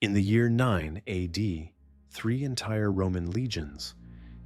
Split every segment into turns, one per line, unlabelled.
In the year 9 AD, 3 entire Roman legions,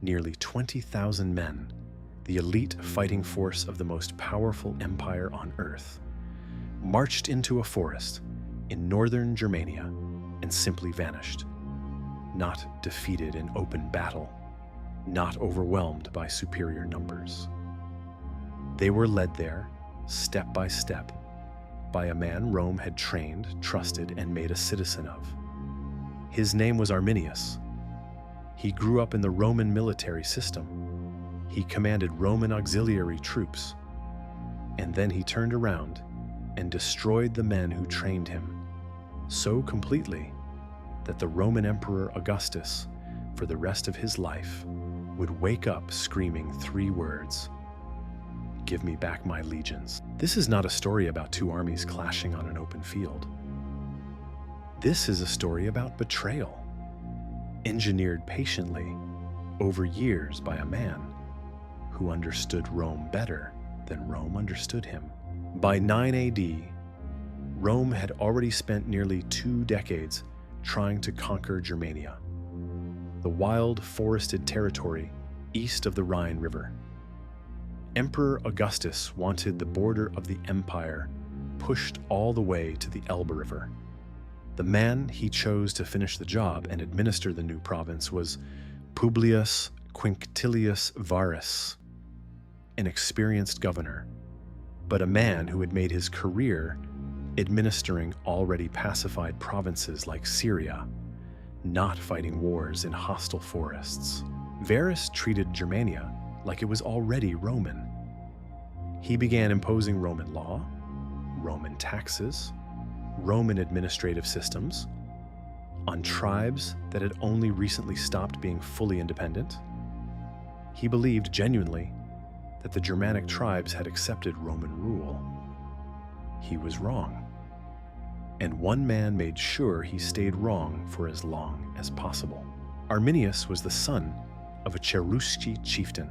nearly 20,000 men, the elite fighting force of the most powerful empire on earth, marched into a forest in northern Germania and simply vanished. Not defeated in open battle, not overwhelmed by superior numbers. They were led there, step by step, by a man Rome had trained, trusted, and made a citizen of. His name was Arminius. He grew up in the Roman military system. He commanded Roman auxiliary troops. And then he turned around and destroyed the men who trained him so completely that the Roman Emperor Augustus, for the rest of his life, would wake up screaming 3 words: "Give me back my legions." This is not a story about 2 armies clashing on an open field. This is a story about betrayal, engineered patiently over years by a man who understood Rome better than Rome understood him. By 9 AD, Rome had already spent nearly 2 decades trying to conquer Germania, the wild forested territory east of the Rhine River. Emperor Augustus wanted the border of the empire pushed all the way to the Elbe River. The man he chose to finish the job and administer the new province was Publius Quinctilius Varus, an experienced governor, but a man who had made his career administering already pacified provinces like Syria, not fighting wars in hostile forests. Varus treated Germania like it was already Roman. He began imposing Roman law, Roman taxes, Roman administrative systems on tribes that had only recently stopped being fully independent. He believed genuinely that the Germanic tribes had accepted Roman rule. He was wrong. And one man made sure he stayed wrong for as long as possible. Arminius was the son of a Cherusci chieftain,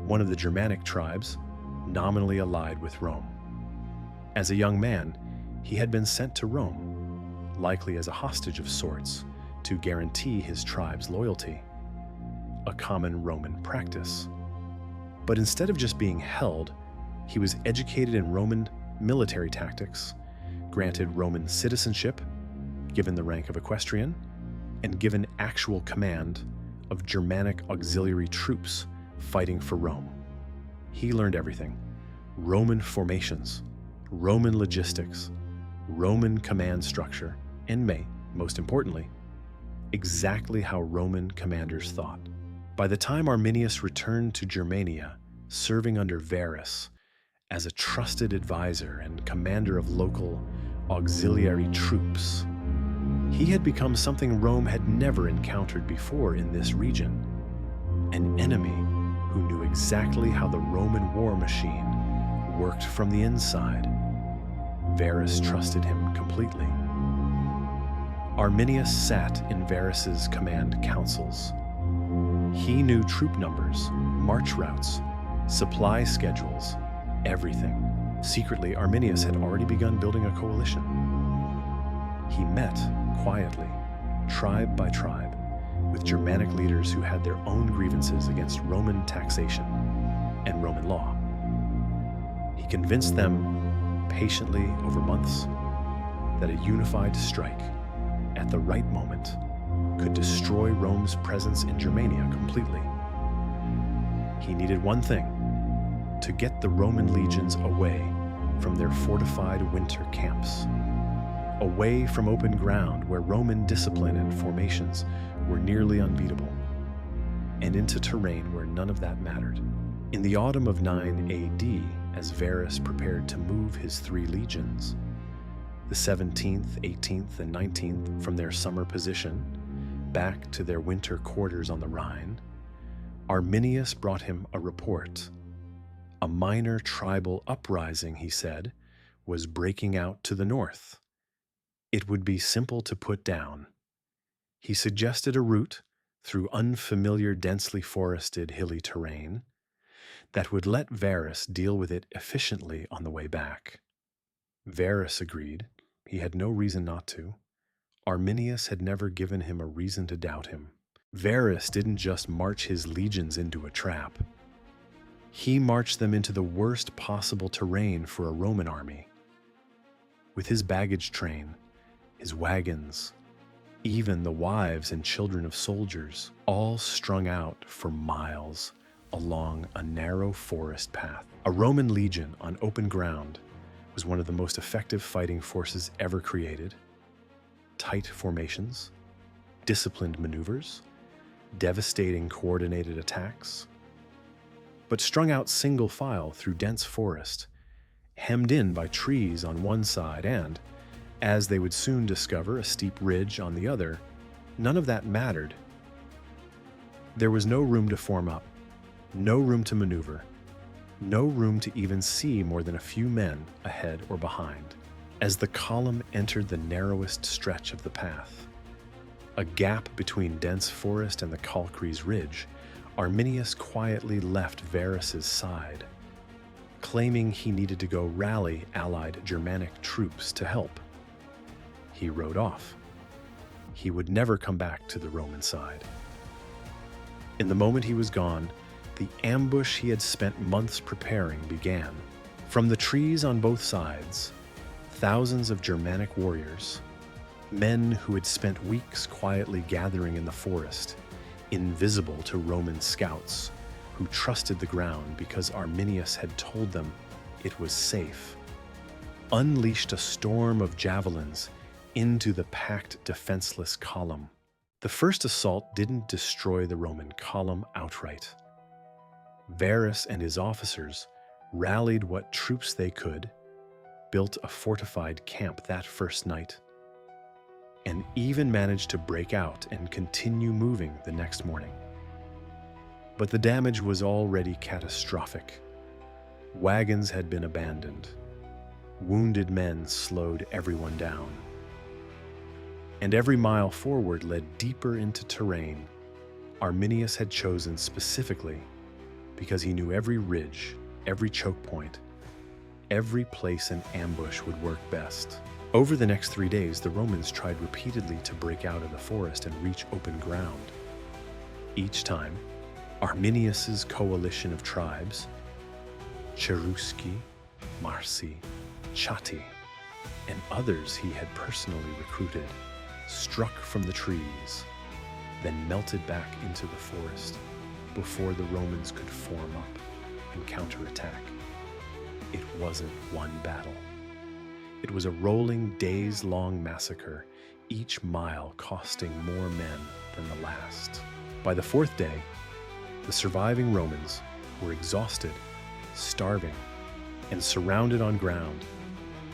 one of the Germanic tribes nominally allied with Rome. As a young man, he had been sent to Rome, likely as a hostage of sorts, to guarantee his tribe's loyalty, a common Roman practice. But instead of just being held, he was educated in Roman military tactics, granted Roman citizenship, given the rank of equestrian, and given actual command of Germanic auxiliary troops fighting for Rome. He learned everything: Roman formations, Roman logistics, Roman command structure, and most importantly, exactly how Roman commanders thought. By the time Arminius returned to Germania, serving under Varus as a trusted advisor and commander of local auxiliary troops, he had become something Rome had never encountered before in this region: an enemy who knew exactly how the Roman war machine worked from the inside. Varus trusted him completely. Arminius sat in Varus's command councils. He knew troop numbers, march routes, supply schedules, everything. Secretly, Arminius had already begun building a coalition. He met quietly, tribe by tribe, with Germanic leaders who had their own grievances against Roman taxation and Roman law. He convinced them patiently over months that a unified strike at the right moment could destroy Rome's presence in Germania completely. He needed one thing: to get the Roman legions away from their fortified winter camps, away from open ground where Roman discipline and formations were nearly unbeatable, and into terrain where none of that mattered. In the autumn of 9 AD, as Varus prepared to move his 3 legions, the 17th, 18th, and 19th, from their summer position back to their winter quarters on the Rhine, Arminius brought him a report. A minor tribal uprising, he said, was breaking out to the north. It would be simple to put down. He suggested a route through unfamiliar, densely forested, hilly terrain that would let Varus deal with it efficiently on the way back. Varus agreed. He had no reason not to. Arminius had never given him a reason to doubt him. Varus didn't just march his legions into a trap. He marched them into the worst possible terrain for a Roman army. With his baggage train, his wagons, even the wives and children of soldiers, all strung out for miles along a narrow forest path. A Roman legion on open ground was one of the most effective fighting forces ever created. Tight formations, disciplined maneuvers, devastating coordinated attacks. But strung out single file through dense forest, hemmed in by trees on one side and, as they would soon discover, a steep ridge on the other, none of that mattered. There was no room to form up, no room to maneuver, no room to even see more than a few men ahead or behind. As the column entered the narrowest stretch of the path, a gap between dense forest and the Calcres Ridge, Arminius quietly left Varus's side, claiming he needed to go rally allied Germanic troops to help. He rode off. He would never come back to the Roman side. In the moment he was gone, the ambush he had spent months preparing began. From the trees on both sides, thousands of Germanic warriors, men who had spent weeks quietly gathering in the forest, invisible to Roman scouts who trusted the ground because Arminius had told them it was safe, unleashed a storm of javelins into the packed, defenseless column. The first assault didn't destroy the Roman column outright. Varus and his officers rallied what troops they could, built a fortified camp that first night, and even managed to break out and continue moving the next morning. But the damage was already catastrophic. Wagons had been abandoned. Wounded men slowed everyone down. And every mile forward led deeper into terrain Arminius had chosen specifically because he knew every ridge, every choke point, every place an ambush would work best. Over the next 3 days, the Romans tried repeatedly to break out of the forest and reach open ground. Each time, Arminius's coalition of tribes, Cherusci, Marsi, Chatti, and others he had personally recruited, struck from the trees, then melted back into the forest before the Romans could form up and counterattack. It wasn't one battle. It was a rolling, days-long massacre, each mile costing more men than the last. By the fourth day, the surviving Romans were exhausted, starving, and surrounded on ground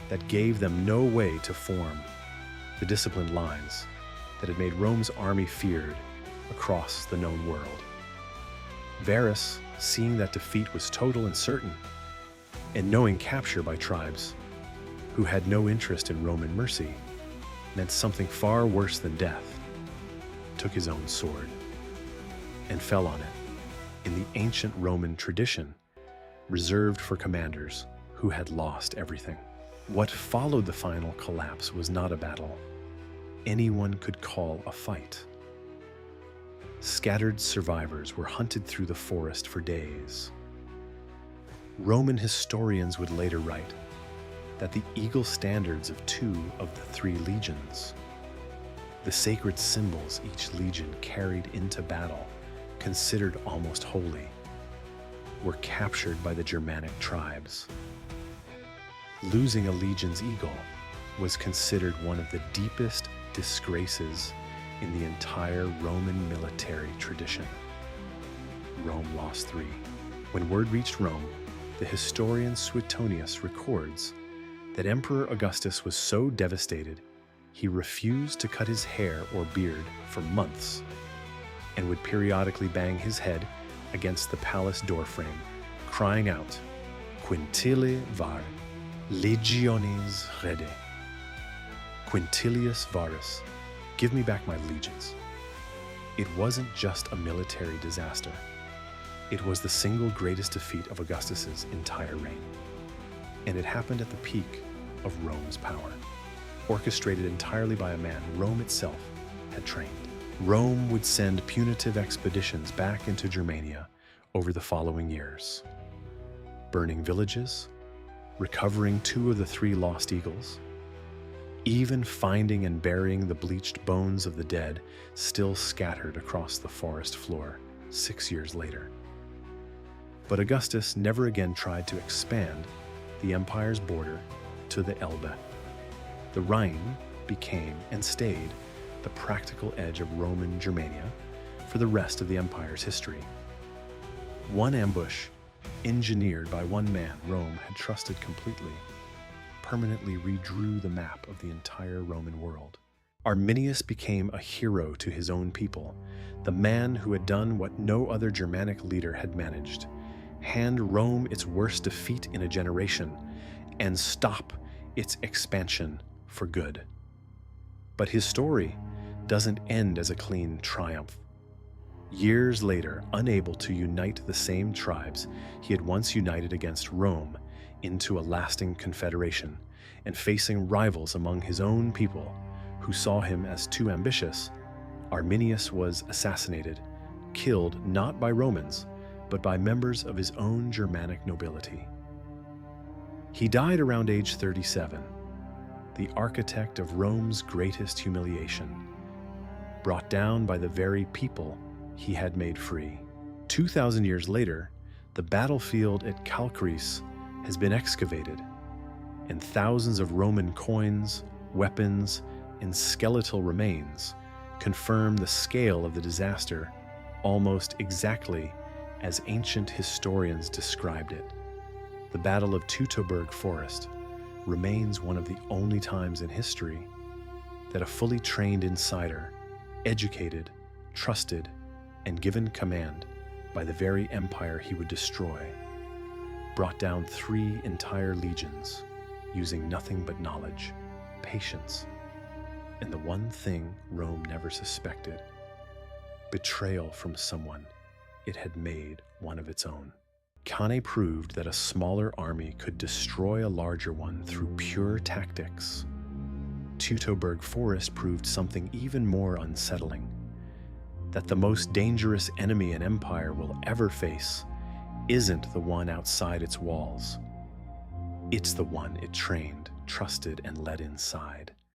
that gave them no way to form the disciplined lines that had made Rome's army feared across the known world. Varus, seeing that defeat was total and certain, and knowing capture by tribes who had no interest in Roman mercy meant something far worse than death, took his own sword and fell on it in the ancient Roman tradition reserved for commanders who had lost everything. What followed the final collapse was not a battle anyone could call a fight. Scattered survivors were hunted through the forest for days. Roman historians would later write that the eagle standards of 2 of the 3 legions, the sacred symbols each legion carried into battle, considered almost holy, were captured by the Germanic tribes. Losing a legion's eagle was considered one of the deepest disgraces in the entire Roman military tradition. Rome lost 3. When word reached Rome, the historian Suetonius records that Emperor Augustus was so devastated he refused to cut his hair or beard for months and would periodically bang his head against the palace doorframe, crying out, "Quintile var legiones rede." Quinctilius Varus, give me back my legions. It wasn't just a military disaster. It was the single greatest defeat of Augustus's entire reign. And it happened at the peak of Rome's power. orchestrated entirely by a man Rome itself had trained. Rome would send punitive expeditions back into Germania over the following years, burning villages, recovering 2 of the 3 lost eagles, even finding and burying the bleached bones of the dead still scattered across the forest floor 6 years later. But Augustus never again tried to expand the empire's border to the Elbe. The Rhine became and stayed the practical edge of Roman Germania for the rest of the empire's history. One ambush, engineered by one man Rome had trusted completely, permanently redrew the map of the entire Roman world. Arminius became a hero to his own people, the man who had done what no other Germanic leader had managed: hand Rome its worst defeat in a generation and stop its expansion for good. But his story doesn't end as a clean triumph. Years later, unable to unite the same tribes he had once united against Rome into a lasting confederation, and facing rivals among his own people who saw him as too ambitious, Arminius was assassinated, killed not by Romans, but by members of his own Germanic nobility. He died around age 37, the architect of Rome's greatest humiliation, brought down by the very people he had made free. 2,000 years later, the battlefield at Calchris has been excavated, and thousands of Roman coins, weapons, and skeletal remains confirm the scale of the disaster almost exactly as ancient historians described it. The Battle of Teutoburg Forest remains one of the only times in history that a fully trained insider, educated, trusted, and given command by the very empire he would destroy, brought down 3 entire legions using nothing but knowledge, patience, and the one thing Rome never suspected: betrayal from someone it had made one of its own. Cannae proved that a smaller army could destroy a larger one through pure tactics. Teutoburg Forest proved something even more unsettling: that the most dangerous enemy an empire will ever face isn't the one outside its walls. It's the one it trained, trusted, and led inside.